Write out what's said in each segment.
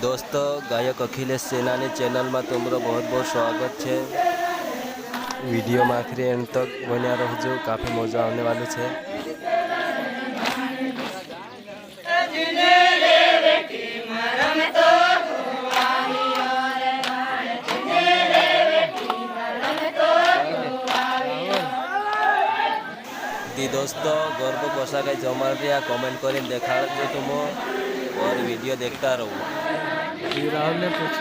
दोस्तों गायक अखिलेश सेनानी चैनल में तुमरो बहुत बहुत स्वागत है। वीडियो में आखिरी एंड तक बन्या रहजो, काफ़ी मजा आने वाली है। दी दोस्तों गर्व पोसा गई जमाल रिया कमेंट कर देखा जो तुम और वीडियो देखता रहो। राहुल ने पूछ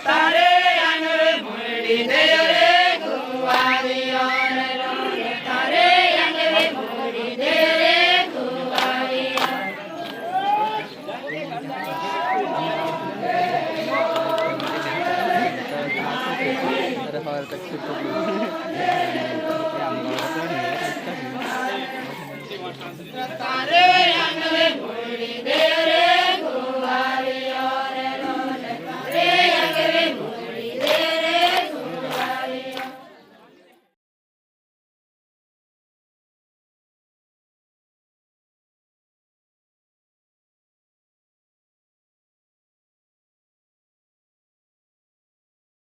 तारे